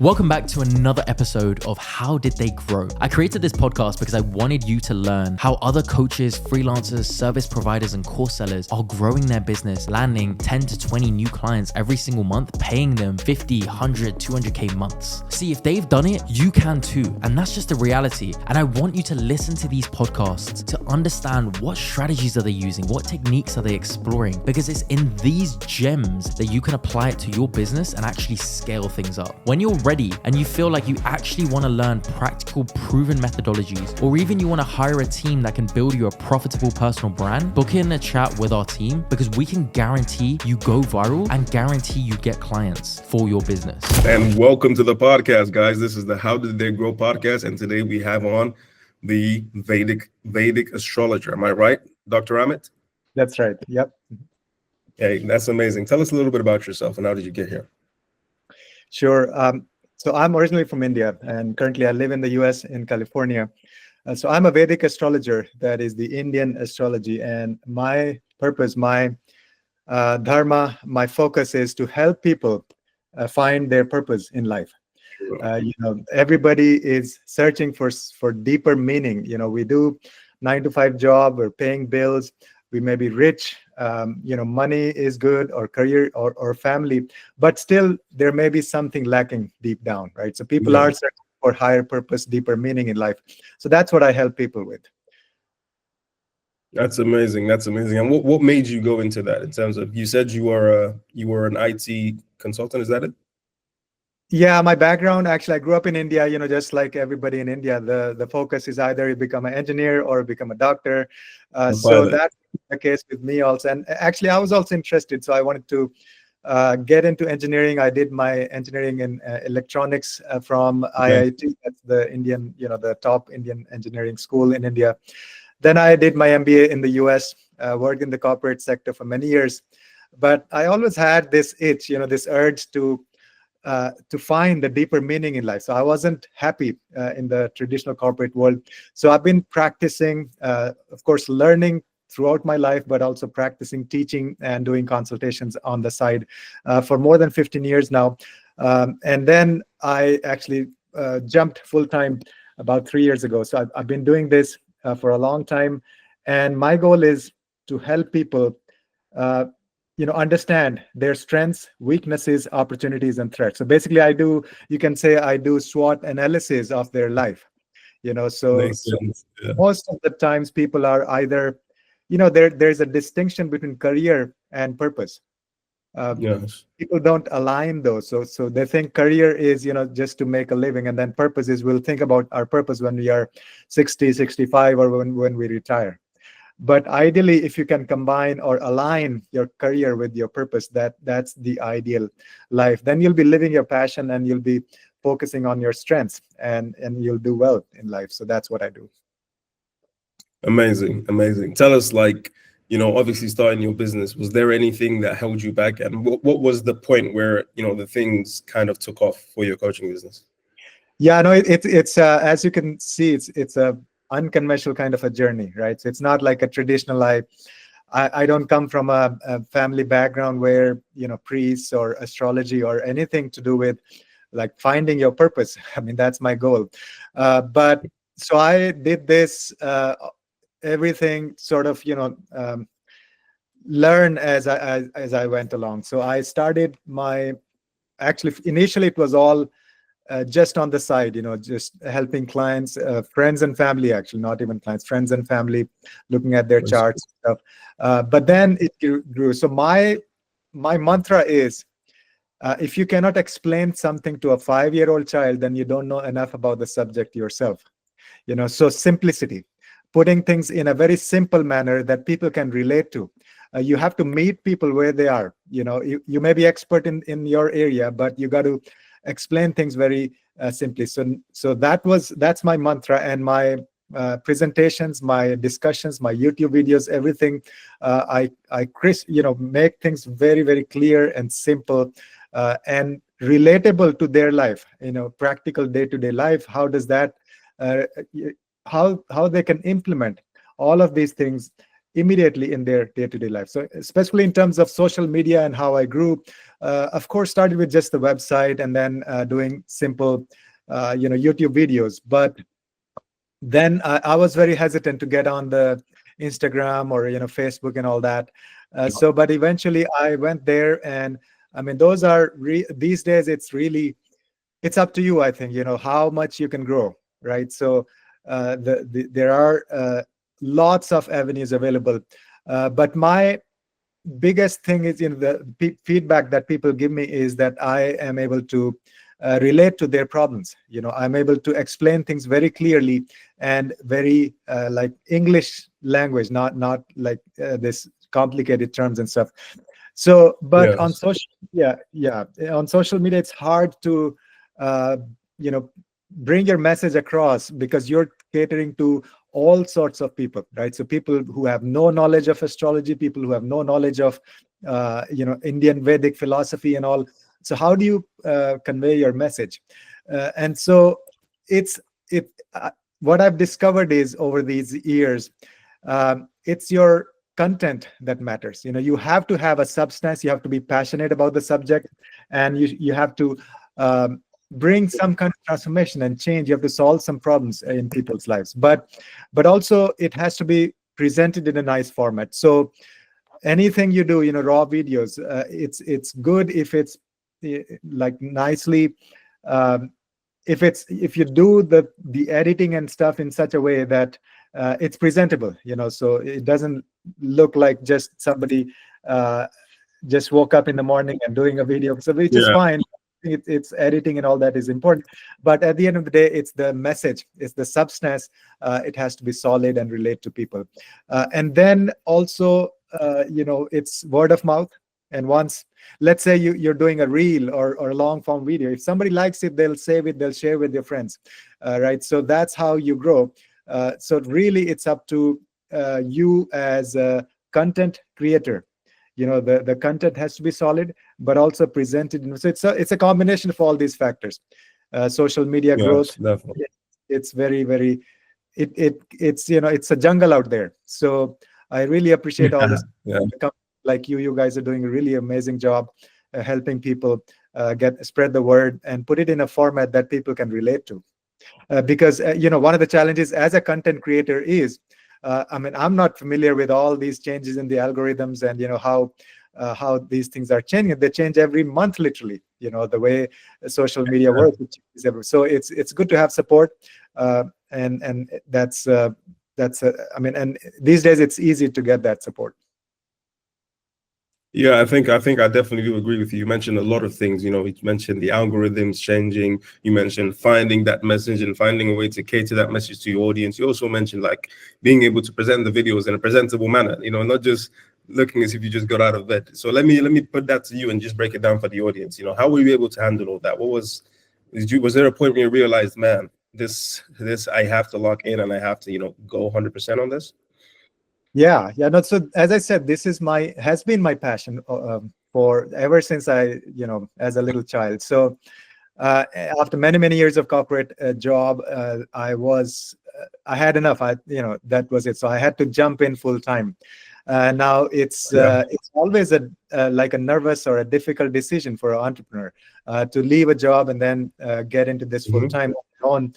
Welcome back to another episode of How Did They Grow? I created this podcast because I wanted you to learn how other coaches, freelancers, service providers, and course sellers are growing their business, landing 10 to 20 new clients every single month, paying them 50, 100, 200K months. See, if they've done it, you can too. And that's just the reality. And I want you to listen to these podcasts to understand what strategies are they using, what techniques are they exploring, because it's in these gems that you can apply it to your business and actually scale things up. When you're ready and you feel like you actually want to learn practical, proven methodologies, or even you want to hire a team that can build you a profitable personal brand, book in a chat with our team because we can guarantee you go viral and guarantee you get clients for your business. And welcome to the podcast, guys. This is the How Did They Grow podcast. And today we have on the Vedic astrologer. Am I right, Dr. Amit? That's right. Yep. Hey, that's amazing. Tell us a little bit about yourself and how did you get here? Sure. So I'm originally from India, and currently I live in the US in California. So I'm a Vedic astrologer, that is the Indian astrology. And my purpose, my dharma, my focus is to help people find their purpose in life. Everybody is searching for deeper meaning. We do 9-to-5 job, we're paying bills, we may be rich, money is good, or career or family, but still there may be something lacking deep down, right? So people are searching for higher purpose, deeper meaning in life. So that's what I help people with. That's amazing. That's amazing. And what made you go into that in terms of, you said you were an IT consultant, is that it? Yeah, my background, actually, I grew up in India, just like everybody in India, the focus is either you become an engineer or become a doctor. So that's the case with me also. And actually, I was also interested. So I wanted to get into engineering. I did my engineering in electronics from IIT. That's the Indian, the top Indian engineering school in India. Then I did my MBA in the US, worked in the corporate sector for many years. But I always had this itch, this urge to find the deeper meaning in life. So I wasn't happy in the traditional corporate world. So I've been practicing, of course, learning throughout my life, but also practicing teaching and doing consultations on the side for more than 15 years now. And then I actually jumped full-time about 3 years ago. So I've been doing this for a long time. And my goal is to help people understand their strengths, weaknesses, opportunities, and threats. So basically, you can say I do SWOT analysis of their life. So most of the times people are either, there's a distinction between career and purpose. People don't align those. So they think career is, just to make a living, and then purpose is, we'll think about our purpose when we are 60, 65, or when we retire. But ideally, if you can combine or align your career with your purpose, that's the ideal life. Then you'll be living your passion and you'll be focusing on your strengths and you'll do well in life. So that's what I do. Amazing. Tell us, obviously starting your business, was there anything that held you back? And what was the point where, the things kind of took off for your coaching business? Yeah, no, it's as you can see, it's a unconventional kind of a journey, right? So it's not like a traditional I don't come from a family background where priests or astrology or anything to do with like finding your purpose. I mean, that's my goal. But so I did this everything sort of learn as I went along. So I started initially it was all just on the side, just helping clients, friends and family, actually, not even clients, friends and family, looking at their charts and stuff. But then it grew. So my mantra is, if you cannot explain something to a 5-year-old child, then you don't know enough about the subject yourself. So simplicity, putting things in a very simple manner that people can relate to. You have to meet people where they are. You may be expert in your area, but you got to explain things very simply. So that's my mantra, and my presentations, my discussions, my YouTube videos, everything. I make things very, very clear and simple and relatable to their life. Practical day-to-day life. How does that? How they can implement all of these things immediately in their day-to-day life. So especially in terms of social media and how I grew, of course, started with just the website and then doing simple, YouTube videos. But then I was very hesitant to get on the Instagram or Facebook and all that. But eventually I went there, and I mean, those are these days it's up to you. I think how much you can grow, right? So there are lots of avenues available, but my biggest thing is the feedback that people give me is that I am able to relate to their problems. I'm able to explain things very clearly and very like English language, not like this complicated terms and stuff. So, but Yes. on social media, it's hard to bring your message across because you're catering to all sorts of people, right? So people who have no knowledge of astrology, people who have no knowledge of Indian Vedic philosophy and all. So how do you convey your message? And so what I've discovered is over these years, it's your content that matters. You have to have a substance, you have to be passionate about the subject, and you have to bring some kind of transformation and change. You have to solve some problems in people's lives, but also it has to be presented in a nice format. So anything you do, raw videos, it's good if it's like nicely, if you do the editing and stuff in such a way that it's presentable, so it doesn't look like just somebody just woke up in the morning and doing a video, so which is fine. It's editing and all that is important, but at the end of the day, it's the message, it's the substance. It has to be solid and relate to people, and then also it's word of mouth. And once, let's say you're doing a reel or a long form video, if somebody likes it, they'll save it, they'll share with their friends, right? So that's how you grow. So really it's up to you as a content creator. The content has to be solid, but also presented. So it's a combination of all these factors. Social media growth. Definitely. It's very, very, it's a jungle out there. So I really appreciate all this. Like you guys are doing a really amazing job helping people spread the word and put it in a format that people can relate to. Because one of the challenges as a content creator is, I'm not familiar with all these changes in the algorithms and how these things are changing. They change every month, literally. The way social media works. So it's good to have support, and that's and these days it's easy to get that support. Yeah, I think I definitely do agree with you. You mentioned a lot of things. You mentioned the algorithms changing. You mentioned finding that message and finding a way to cater that message to your audience. You also mentioned like being able to present the videos in a presentable manner. Not just looking as if you just got out of bed. So let me put that to you and just break it down for the audience. How were you able to handle all that? Was there a point where you realized, man, this I have to lock in and I have to go 100% on this? Yeah. No, so as I said, this has been my passion for ever since I, as a little child. So after many years of corporate job, I had enough. That was it. So I had to jump in full time. Now it's always like a nervous or a difficult decision for an entrepreneur to leave a job and then get into this full time on.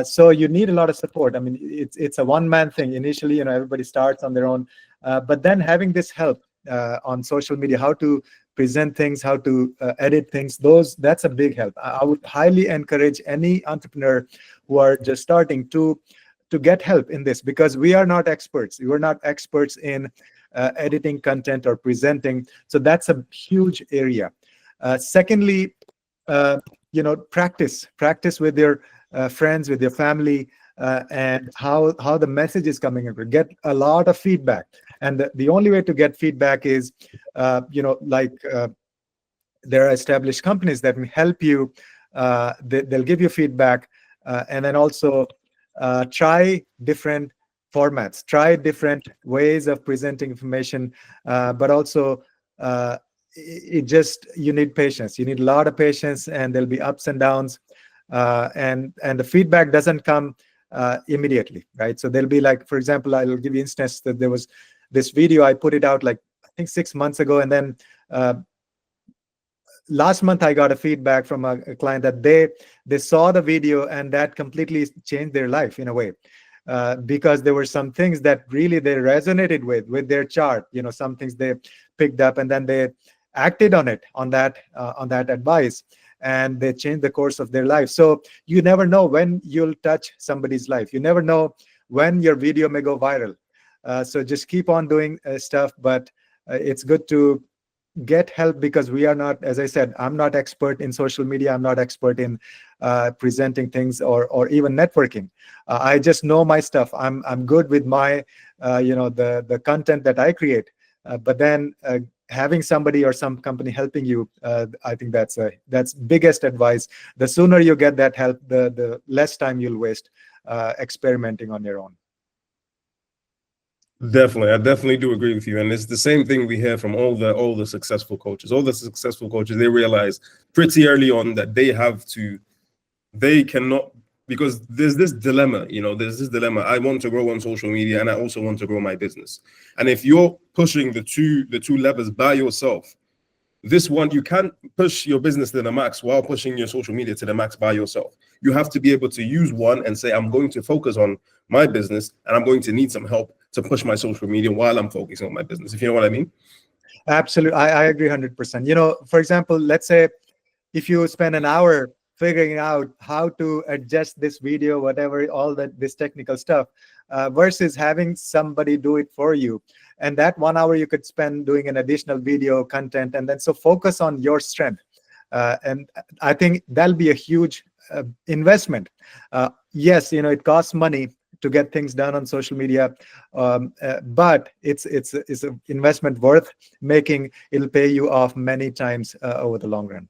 So you need a lot of support. I mean, it's a one-man thing. Initially, everybody starts on their own, but then having this help on social media, how to present things, how to edit things, that's a big help. I would highly encourage any entrepreneur who are just starting to get help in this, because we are not experts. We're not experts in editing content or presenting. So that's a huge area. Secondly, practice with your friends, with your family, and how the message is coming in. Get a lot of feedback, and the only way to get feedback is there are established companies that will help you. They'll give you feedback, and then also try different formats, try different ways of presenting information, but also you need patience. You need a lot of patience, and there'll be ups and downs. And the feedback doesn't come immediately, right? So there'll be, like, for example, I'll give you instance that there was this video, I put it out like I think 6 months ago, and then last month I got a feedback from a client that they saw the video and that completely changed their life in a way, because there were some things that really they resonated with their chart. Some things they picked up, and then they acted on it, on that advice, and they changed the course of their life. So you never know when you'll touch somebody's life. You never know when your video may go viral. So just keep on doing stuff, but it's good to get help, because we are not, as I said, I'm not expert in social media. I'm not expert in presenting things or even networking. I just know my stuff. I'm good with my the content that I create. But then having somebody or some company helping you, I think that's biggest advice. The sooner you get that help, the less time you'll waste experimenting on your own. Definitely, I definitely do agree with you, and it's the same thing we hear from all the successful coaches. All the successful coaches, they realize pretty early on that they cannot, because there's this dilemma. I want to grow on social media, and I also want to grow my business. And if you're pushing the two levers by yourself, this one, you can't push your business to the max while pushing your social media to the max by yourself. You have to be able to use one and say, I'm going to focus on my business, and I'm going to need some help to push my social media while I'm focusing on my business, if you know what I mean. Absolutely. I agree 100%. For example, let's say if you spend an hour figuring out how to adjust this video, whatever, all this technical stuff, versus having somebody do it for you. And that 1 hour you could spend doing an additional video content, and then so focus on your strength. And I think that'll be a huge investment. Yes, it costs money to get things done on social media, but it's an investment worth making. It'll pay you off many times over the long run.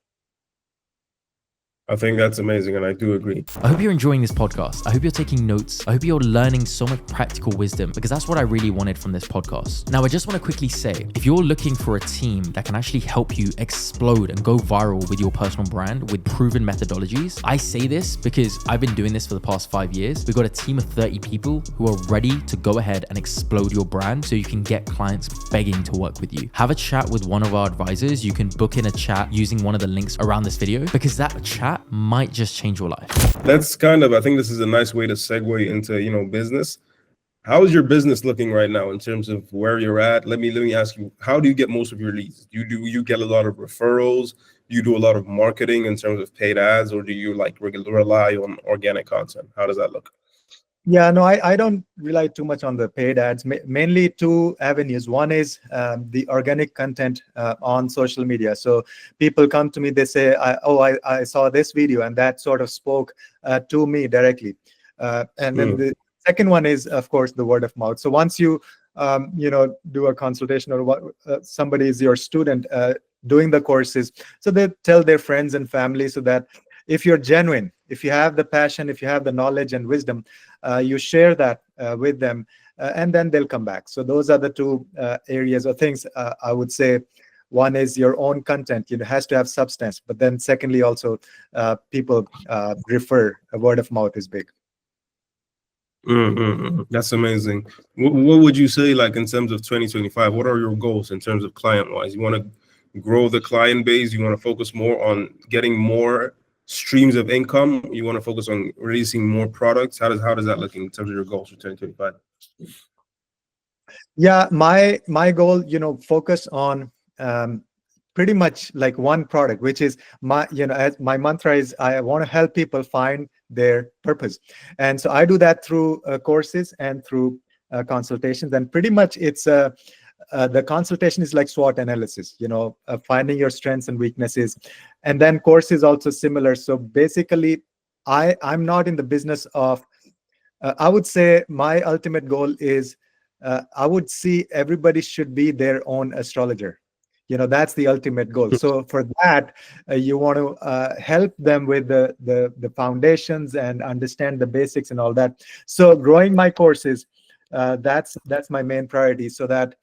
I think that's amazing, and I do agree. I hope you're enjoying this podcast. I hope you're taking notes. I hope you're learning so much practical wisdom, because that's what I really wanted from this podcast. Now, I just want to quickly say, if you're looking for a team that can actually help you explode and go viral with your personal brand with proven methodologies, I say this because I've been doing this for the past 5 years. We've got a team of 30 people who are ready to go ahead and explode your brand so you can get clients begging to work with you. Have a chat with one of our advisors. You can book in a chat using one of the links around this video, because that chat might just change your life. That's I think this is a nice way to segue into, business. How is your business looking right now in terms of where you're at? Let me ask you, how do you get most of your leads? Do you get a lot of referrals? Do you do a lot of marketing in terms of paid ads, or do you rely on organic content? How does that look? Yeah, no, I don't rely too much on the paid ads. Mainly two avenues. One is the organic content on social media. So people come to me, they say, I saw this video, and that sort of spoke to me directly. And then the second one is, of course, the word of mouth. So once you do a consultation, or somebody is your student doing the courses, so they tell their friends and family, so that if you're genuine, if you have the passion, if you have the knowledge and wisdom, you share that with them, and then they'll come back. So those are the two areas or things I would say. One is your own content. It has to have substance. But then secondly, also people refer. A word of mouth is big. That's amazing. What would you say, like, in terms of 2025? What are your goals in terms of client-wise? You want to grow the client base? You want to focus more on getting more streams of income? You want to focus on releasing more products? How does that look in terms of your goals for 2025? Yeah, my goal, focus on pretty much like one product, which is as my mantra is, I want to help people find their purpose. And so I do that through courses and through consultations. And pretty much it's the consultation is like SWOT analysis, finding your strengths and weaknesses. And then course is also similar. So basically, I'm not in the business of, I would say my ultimate goal is, I would see everybody should be their own astrologer. That's the ultimate goal. So for that, you want to help them with the foundations and understand the basics and all that. So growing my courses, that's my main priority, so that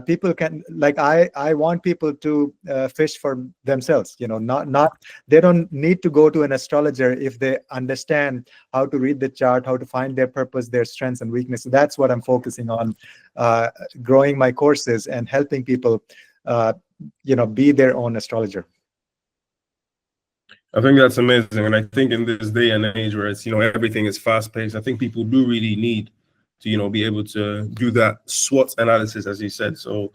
people can, like, I want people to fish for themselves, not they don't need to go to an astrologer if they understand how to read the chart, how to find their purpose, their strengths and weaknesses. That's what I'm focusing on, growing my courses and helping people be their own astrologer. I think that's amazing. And I think in this day and age where it's, everything is fast paced, I think people do really need to, be able to do that SWOT analysis, as you said. So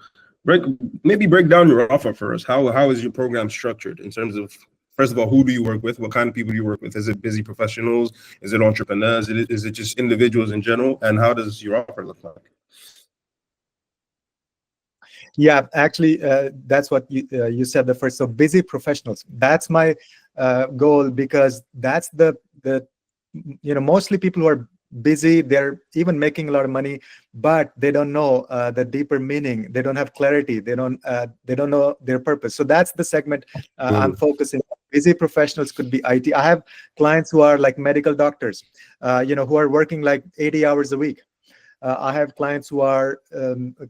maybe break down your offer for us. How is your program structured in terms of, first of all, who do you work with? What kind of people do you work with? Is it busy professionals? Is it entrepreneurs? Is it just individuals in general? And how does your offer look like? Yeah, actually, that's what you said the first. So busy professionals, that's my goal, because that's the mostly people who are busy, they're even making a lot of money, but they don't know the deeper meaning. They don't have clarity. They don't know their purpose. So that's the segment I'm focusing on. Busy professionals could be IT. I have clients who are like medical doctors, who are working like 80 hours a week. I have clients who are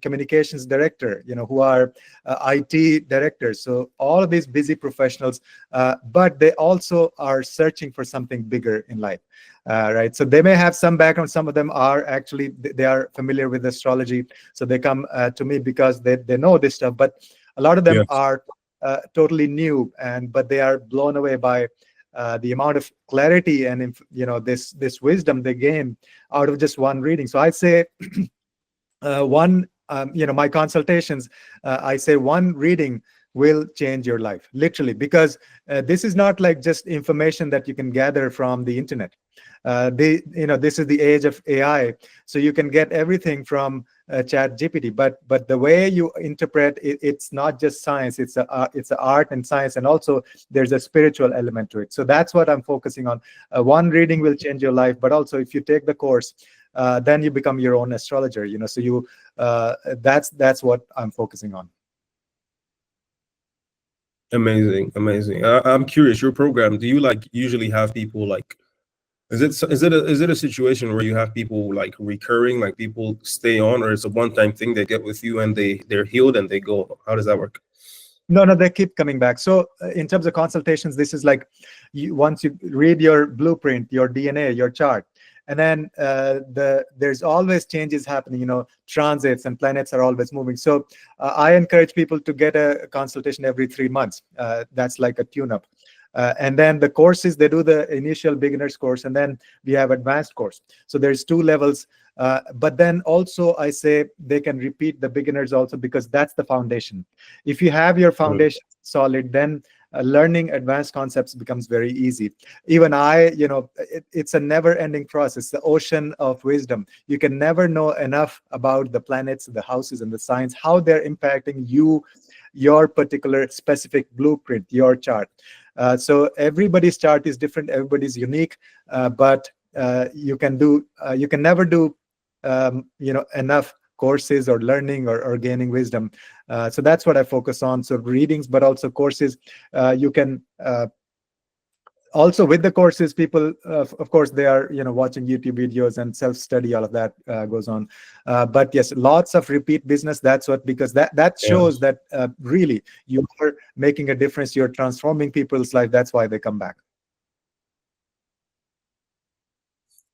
communications director, who are IT directors. So all of these busy professionals, but they also are searching for something bigger in life, right? So they may have some background. Some of them are actually, they are familiar with astrology. So they come to me because they know this stuff, but a lot of them are totally new, but they are blown away by the amount of clarity and this wisdom they gain out of just one reading. So I say my consultations, I say one reading will change your life, literally, because this is not like just information that you can gather from the internet. This is the age of AI, so you can get everything from ChatGPT, but the way you interpret it, it's not just science. It's a art and science, and also there's a spiritual element to it. So that's what I'm focusing on. One reading will change your life, but also if you take the course, then you become your own astrologer. So you that's what I'm focusing on. Amazing. I'm curious, your program, do you usually have people is it a situation where you have people recurring, people stay on, or it's a one-time thing, they get with you and they're healed and they go? How does that work? No, they keep coming back. So in terms of consultations, this is like once you read your blueprint, your DNA, your chart, and then there's always changes happening. Transits and planets are always moving. So I encourage people to get a consultation every 3 months. That's like a tune-up. And then the courses, they do the initial beginner's course, and then we have advanced course. So there's 2 levels. But then also I say they can repeat the beginners also, because that's the foundation. If you have your foundation solid, then learning advanced concepts becomes very easy. Even it's a never-ending process, the ocean of wisdom. You can never know enough about the planets, the houses, and the signs, how they're impacting you, your particular specific blueprint, your chart. So everybody's chart is different, everybody's unique, but you can never do enough courses or learning or gaining wisdom. So that's what I focus on. So readings, but also courses. You can also, with the courses, people of course they are watching YouTube videos and self-study, all of that goes on, but yes, lots of repeat business. That's what, because that shows that really you are making a difference, you're transforming people's life. That's why they come back.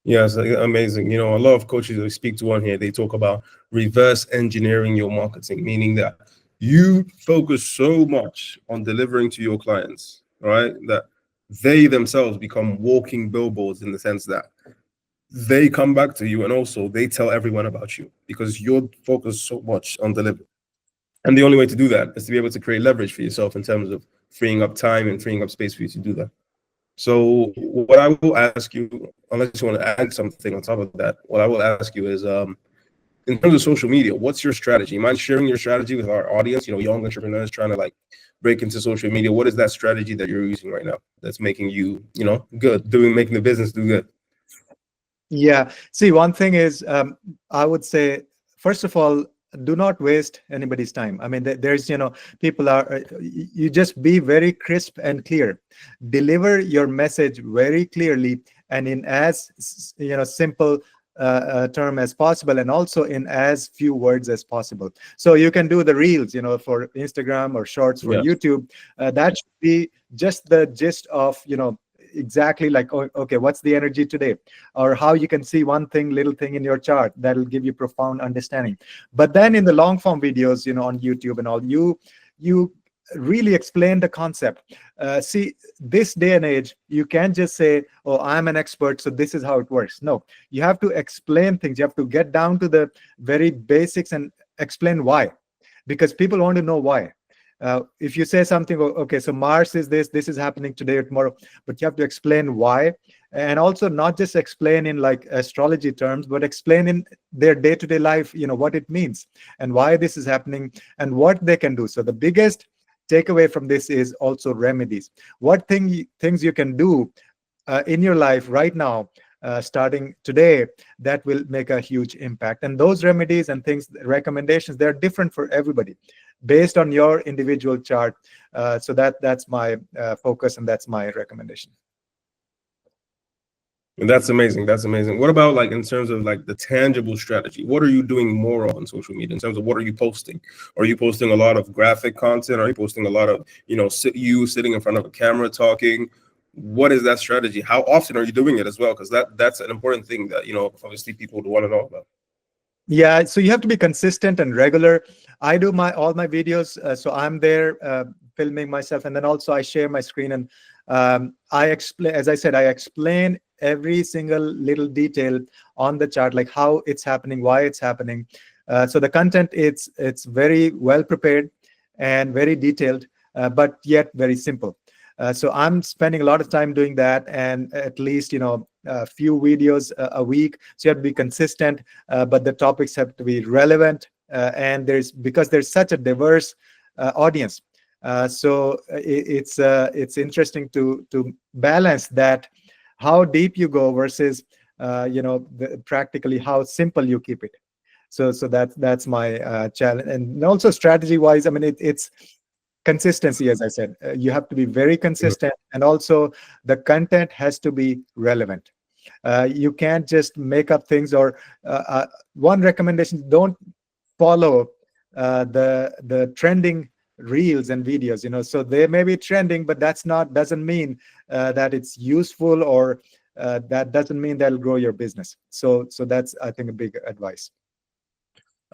Yes, amazing. A lot of coaches we speak to on here, they talk about reverse engineering your marketing, meaning that you focus so much on delivering to your clients, right, that they themselves become walking billboards, in the sense that they come back to you and also they tell everyone about you, because you're focused so much on delivery. And the only way to do that is to be able to create leverage for yourself in terms of freeing up time and freeing up space for you to do that. So what I will ask you, unless you want to add something on top of that, what I will ask you is, in terms of social media, what's your strategy? You mind sharing your strategy with our audience, young entrepreneurs trying to break into social media? What is that strategy that you're using right now that's making you, good, making the business do good? Yeah. See, one thing is, I would say, first of all, do not waste anybody's time. I mean, there's, people are, you just be very crisp and clear. Deliver your message very clearly and in as, simple term as possible, and also in as few words as possible. So you can do the reels, for Instagram or shorts for Yeah. YouTube. That should be just the gist of, exactly like, okay, what's the energy today, or how you can see one thing, little thing in your chart that'll give you profound understanding. But then in the long form videos, on YouTube and all, you really explain the concept. See, this day and age, you can't just say, oh, I'm an expert, so this is how it works. No, you have to explain things. You have to get down to the very basics and explain why, because people want to know why. If you say something, okay, so Mars is this is happening today or tomorrow, but you have to explain why. And also not just explain in like astrology terms, but explain in their day-to-day life, what it means and why this is happening and what they can do. So the biggest takeaway from this is also remedies. What things you can do in your life right now, starting today, that will make a huge impact. And those remedies and things, recommendations, they're different for everybody based on your individual chart. So that's my focus, and that's my recommendation. And that's amazing. That's amazing. What about like in terms of like the tangible strategy? What are you doing more on social media in terms of what are you posting? Are you posting a lot of graphic content? Are you posting a lot of, you sitting in front of a camera talking? What is that strategy? How often are you doing it as well? Because that's an important thing that, obviously people would want to know about. Yeah, so you have to be consistent and regular. I do all my videos, so I'm there filming myself, and then also I share my screen, and I explain, as I said, I explain every single little detail on the chart, like how it's happening, why it's happening. So the content, it's very well prepared and very detailed, but yet very simple. So I'm spending a lot of time doing that, and at least a few videos a week. So you have to be consistent, but the topics have to be relevant, and because there's such a diverse audience. So it's interesting to balance that, how deep you go versus practically how simple you keep it. So that's my challenge. And also strategy wise, I mean, it's consistency. As I said, you have to be very consistent, and also the content has to be relevant. You can't just make up things, or one recommendation: don't follow the trending reels and videos. So they may be trending, but doesn't mean that it's useful, or that doesn't mean that'll grow your business. So that's, I think, a big advice.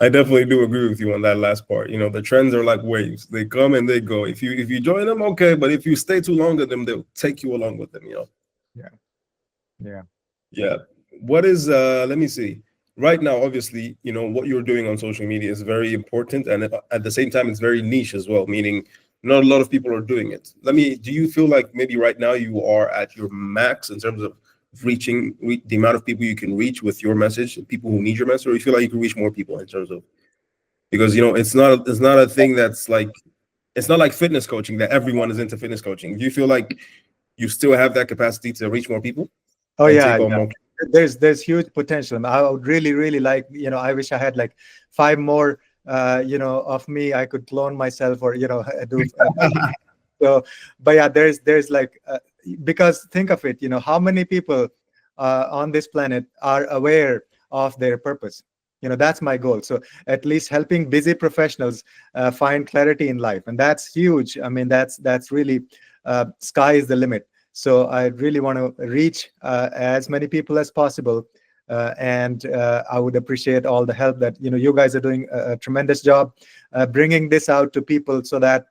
I definitely do agree with you on that last part. The trends are like waves; they come and they go. If you join them, okay, but if you stay too long with them, they'll take you along with them. Yeah. What is let me see. Right now, obviously, what you're doing on social media is very important, and at the same time, it's very niche as well. Meaning, not a lot of people are doing it. Do you feel like maybe right now you are at your max in terms of reaching the amount of people you can reach with your message, people who need your message, or you feel like you can reach more people in terms of, because it's not a thing that's like, it's not like fitness coaching that everyone is into fitness coaching. Do you feel like you still have that capacity to reach more people? Oh yeah, there's huge potential. I would really like, I wish I had like 5 more of me. I could clone myself, or do so. But yeah, there's like because think of it, how many people on this planet are aware of their purpose. That's my goal. So at least helping busy professionals find clarity in life, and that's huge. I mean, that's really sky is the limit. So I really want to reach as many people as possible, and I would appreciate all the help that you guys are doing a tremendous job bringing this out to people, so that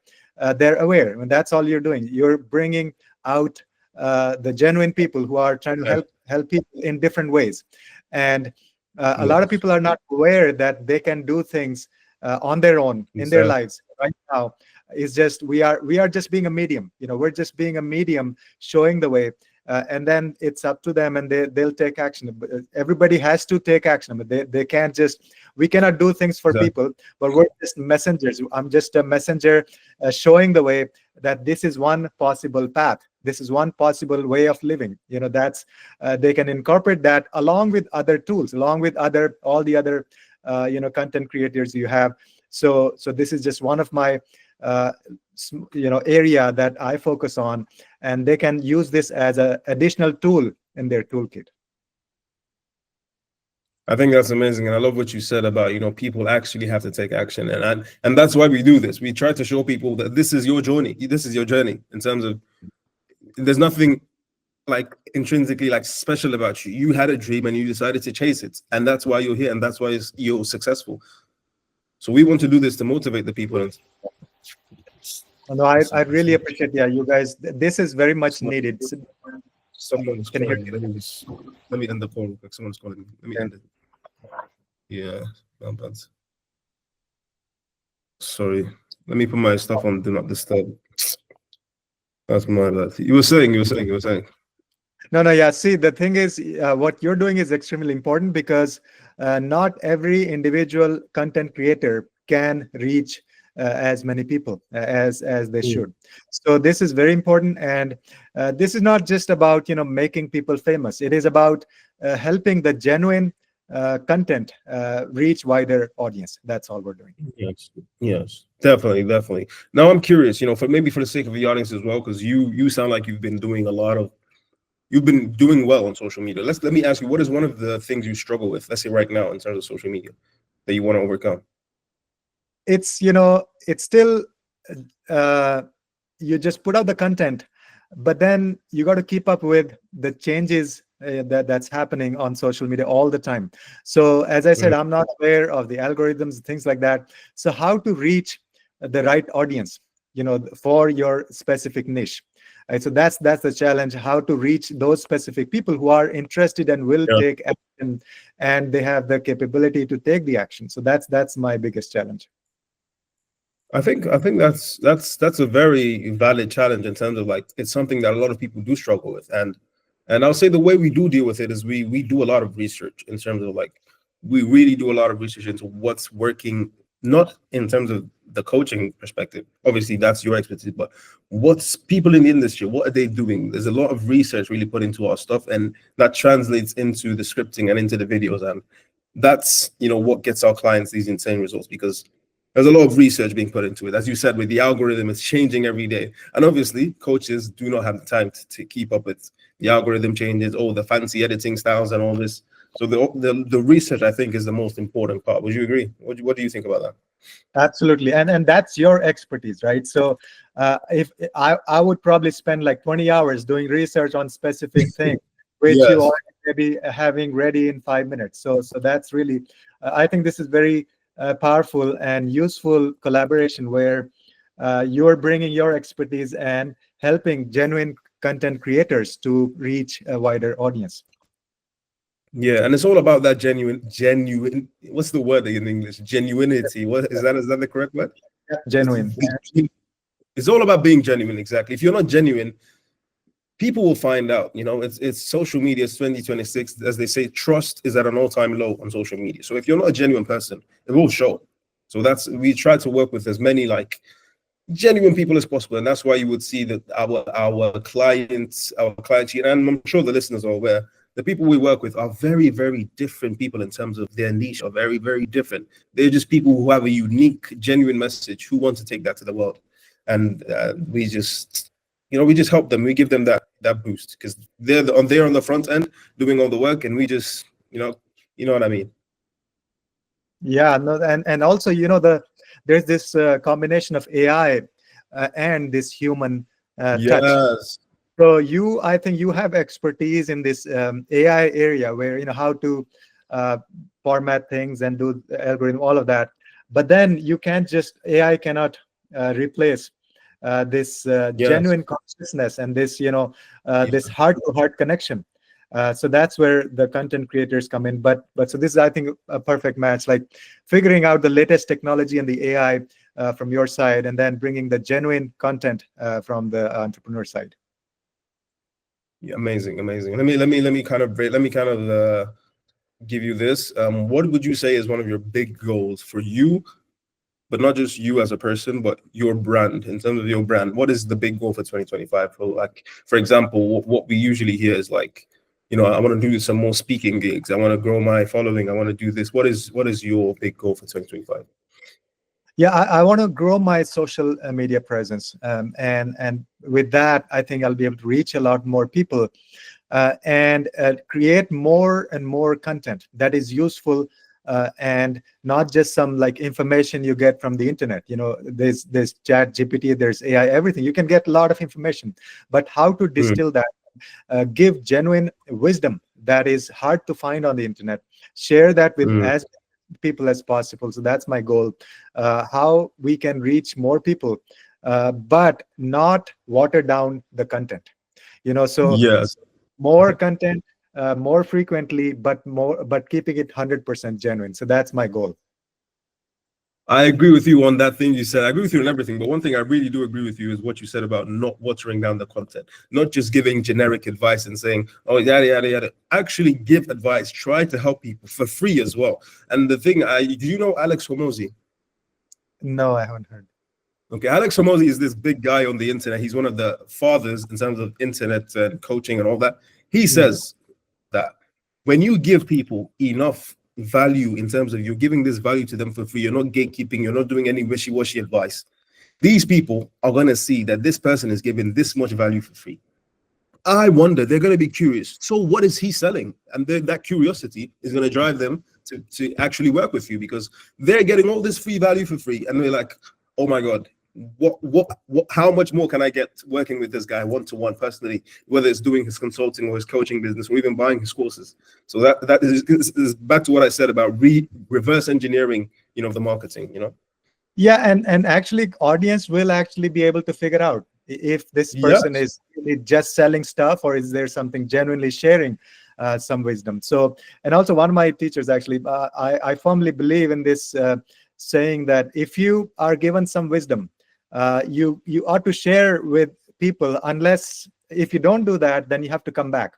they're aware. I mean, that's all you're doing. You're bringing out the genuine people who are trying to help people in different ways. And a lot of people are not aware that they can do things on their own in their lives right now. It's just we are just being a medium. We're just being a medium, showing the way, and then it's up to them, and they'll take action. Everybody has to take action. But they can't just. We cannot do things for people, but we're just messengers. I'm just a messenger, showing the way that this is one possible path. This is one possible way of living. That's they can incorporate that along with other tools, along with all the other content creators you have. So this is just one of my area that I focus on, and they can use this as an additional tool in their toolkit. I think that's amazing, and I love what you said about, people actually have to take action, and that's why we do this. We try to show people that this is your journey. This is your journey in terms of there's nothing like intrinsically like special about you. You had a dream and you decided to chase it, and that's why you're here, and that's why you're successful. So we want to do this to motivate the people. And no, I really appreciate, yeah, you guys. This is very much needed. Someone's calling me. Let me end the call. Like someone's calling me. Let me end it. Yeah, sorry. Let me put my stuff on do not disturb. That's my bad. You were saying. No, yeah. See, the thing is, what you're doing is extremely important because not every individual content creator can reach as many people as they should. So this is very important, and this is not just about making people famous. It is about helping the genuine content reach wider audience. That's all we're doing. Yes, definitely. Now I'm curious, for the sake of the audience as well, because you sound like you've been doing well on social media. Let me ask you, what is one of the things you struggle with, let's say right now, in terms of social media that you want to overcome? It's it's still you just put out the content, but then you got to keep up with the changes that's happening on social media all the time. So as I said, I'm not aware of the algorithms, things like that. So how to reach the right audience, for your specific niche. Right, so that's the challenge, how to reach those specific people who are interested and will take action, and they have the capability to take the action. So that's my biggest challenge. I think that's a very valid challenge in terms of like it's something that a lot of people do struggle with, and I'll say the way we do deal with it is we do a lot of research in terms of like we really do a lot of research into what's working, not in terms of the coaching perspective. Obviously, that's your expertise, but what's people in the industry, what are they doing? There's a lot of research really put into our stuff, and that translates into the scripting and into the videos, and that's what gets our clients these insane results because there's a lot of research being put into it. As you said, with the algorithm, it's changing every day. And obviously, coaches do not have the time to keep up with the algorithm changes, all the fancy editing styles and all this. So the research, I think, is the most important part. Would you agree? What do you think about that? Absolutely. And that's your expertise, right? So if I would probably spend like 20 hours doing research on specific things, which you already maybe having ready in 5 minutes. So that's really, I think this is very powerful and useful collaboration where you're bringing your expertise and helping genuine content creators to reach a wider audience. Yeah, and it's all about that genuine. What's the word in English? Genuinity. What is that? Is that the correct word? Yeah, genuine. It's all about being genuine. Exactly. If you're not genuine, people will find out. It's social media. It's 2026, as they say. Trust is at an all-time low on social media. So if you're not a genuine person, it will show. So we try to work with as many like genuine people as possible, and that's why you would see that our clients, and I'm sure the listeners are aware, the people we work with are very, very different people in terms of their niche, are very, very different. They're just people who have a unique, genuine message who want to take that to the world, and we just help them. We give them that boost because they're on the front end doing all the work, and we just you know what I mean. Yeah, no, and also there's this combination of AI and this human touch. So I think you have expertise in this AI area where how to format things and do the algorithm, all of that. But then AI cannot replace this genuine consciousness and this this heart-to-heart connection. So that's where the content creators come in. But so this is, I think, a perfect match, like figuring out the latest technology and the AI from your side, and then bringing the genuine content from the entrepreneur side. Yeah, amazing. Let me kind of give you this. What would you say is one of your big goals for you, but not just you as a person, but your brand? In terms of your brand, what is the big goal for 2025? For example, what we usually hear is like, I want to do some more speaking gigs. I want to grow my following. I want to do this. What is your big goal for 2025? Yeah, I want to grow my social media presence, and with that, I think I'll be able to reach a lot more people. and create more and more content that is useful, and not just some like information you get from the internet. There's chat GPT, there's AI, everything. You can get a lot of information, but how to distill that, give genuine wisdom that is hard to find on the internet, share that with as people as possible. So that's my goal, how we can reach more people, but not water down the content. So Yes. more content, more frequently, but keeping it 100% genuine. So that's my goal. I agree with you on that thing you said. I agree with you on everything, but one thing I really do agree with you is what you said about not watering down the content, not just giving generic advice and saying, oh, yada, yada, yada. Actually give advice, try to help people for free as well. And the thing, do you know Alex Hormozi? No, I haven't heard. Okay, Alex Hormozi is this big guy on the internet. He's one of the fathers in terms of internet and coaching and all that. He says that when you give people enough value in terms of you're giving this value to them for free, you're not gatekeeping, you're not doing any wishy-washy advice, these people are going to see that this person is giving this much value for free. I wonder, they're going to be curious. So what is he selling? And that curiosity is going to drive them to actually work with you, because they're getting all this free value for free. And they're like, oh my God, what how much more can I get working with this guy one-to-one personally, whether it's doing his consulting or his coaching business or even buying his courses. So that is back to what I said about reverse engineering, the marketing, Yeah, and actually audience will actually be able to figure out if this person is really just selling stuff, or is there something genuinely sharing some wisdom. So, and also one of my teachers actually, I firmly believe in this saying that if you are given some wisdom, you ought to share with people, unless if you don't do that, then you have to come back.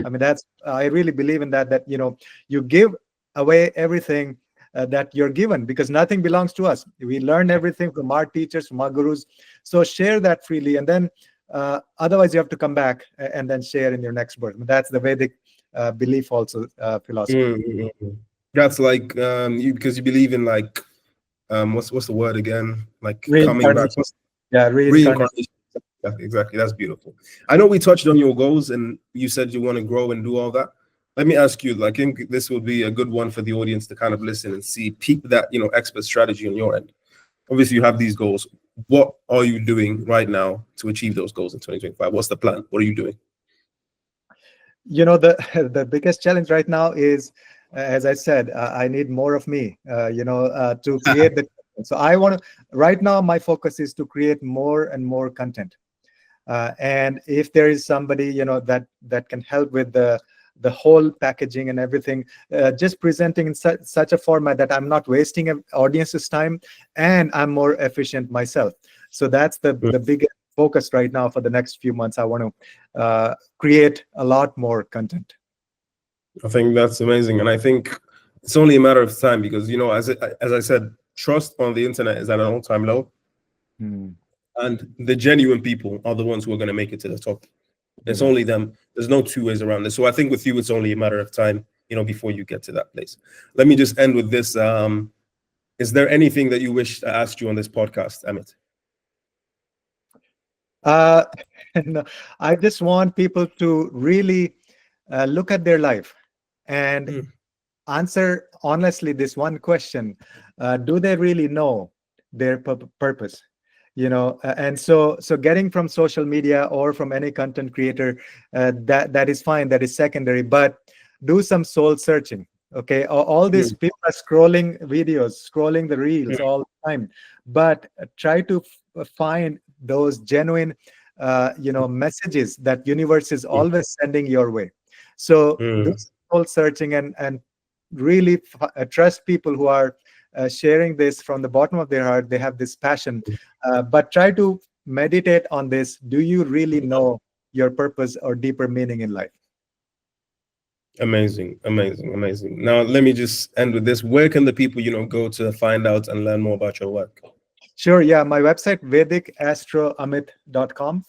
I mean, I really believe in that you give away everything that you're given, because nothing belongs to us. We learn everything from our teachers, from our gurus. So share that freely, and then otherwise you have to come back and then share in your next birth. That's the Vedic belief, also philosophy. That's like because you believe in like what's the word again? Like coming back. Reincarnation. Exactly. That's beautiful. I know we touched on your goals, and you said you want to grow and do all that. Let me ask you, I think this will be a good one for the audience to kind of listen and see, peep that, expert strategy on your end. Obviously, you have these goals. What are you doing right now to achieve those goals in 2025? What's the plan? What are you doing? The biggest challenge right now is, as I said, I need more of me, to create the. So I want to, right now, my focus is to create more and more content. And if there is somebody, that can help with the whole packaging and everything, just presenting in such a format that I'm not wasting an audience's time and I'm more efficient myself. So that's the biggest focus right now for the next few months. I want to create a lot more content. I think that's amazing. And I think it's only a matter of time, because, as I said, trust on the internet is at an all-time low. And the genuine people are the ones who are going to make it to the top. It's only them. There's no two ways around this. So I think with you, it's only a matter of time, before you get to that place. Let me just end with this. Is there anything that you wish I asked you on this podcast, Amit? No, I just want people to really look at their life and answer honestly this one question: do they really know their purpose? And so getting from social media or from any content creator, that is fine, that is secondary, but do some soul searching. Okay, all these people are scrolling videos, scrolling the reels all the time, but try to find those genuine messages that universe is always sending your way. So do soul searching and really trust people who are sharing this from the bottom of their heart. They have this passion, but try to meditate on this. Do you really know your purpose or deeper meaning in life? Amazing. Now, let me just end with this. Where can the people, go to find out and learn more about your work? Sure. Yeah. My website, vedicastroamit.com.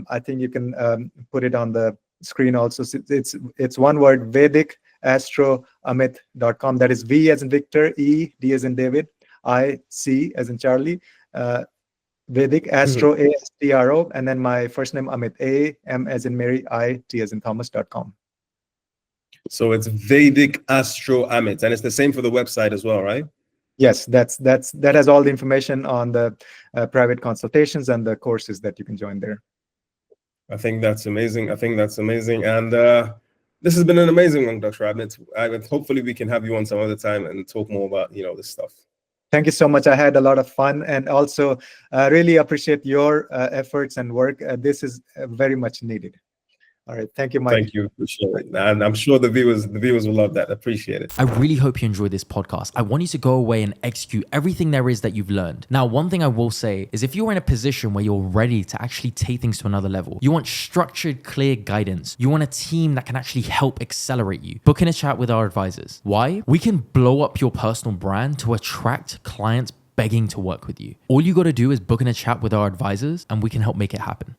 I think you can put it on the screen also. It's one word, vedicastroamit.com. That is V as in Victor, E, D as in David, I, C as in Charlie, Vedic Astro, ASTRO, and then my first name Amit, AM as in Mary, IT as in Thomas.com. So it's Vedic Astro Amit, and it's the same for the website as well, right? Yes, that has all the information on the private consultations and the courses that you can join there. I think that's amazing. And this has been an amazing one, Dr. Amit. Hopefully we can have you on some other time and talk more about, this stuff. Thank you so much. I had a lot of fun, and also really appreciate your efforts and work. This is very much needed. All right. Thank you, Mike. Thank you. Appreciate it. And I'm sure the viewers will love that. Appreciate it. I really hope you enjoyed this podcast. I want you to go away and execute everything there is that you've learned. Now, one thing I will say is if you're in a position where you're ready to actually take things to another level, you want structured, clear guidance, you want a team that can actually help accelerate you, book in a chat with our advisors. Why? We can blow up your personal brand to attract clients begging to work with you. All you got to do is book in a chat with our advisors and we can help make it happen.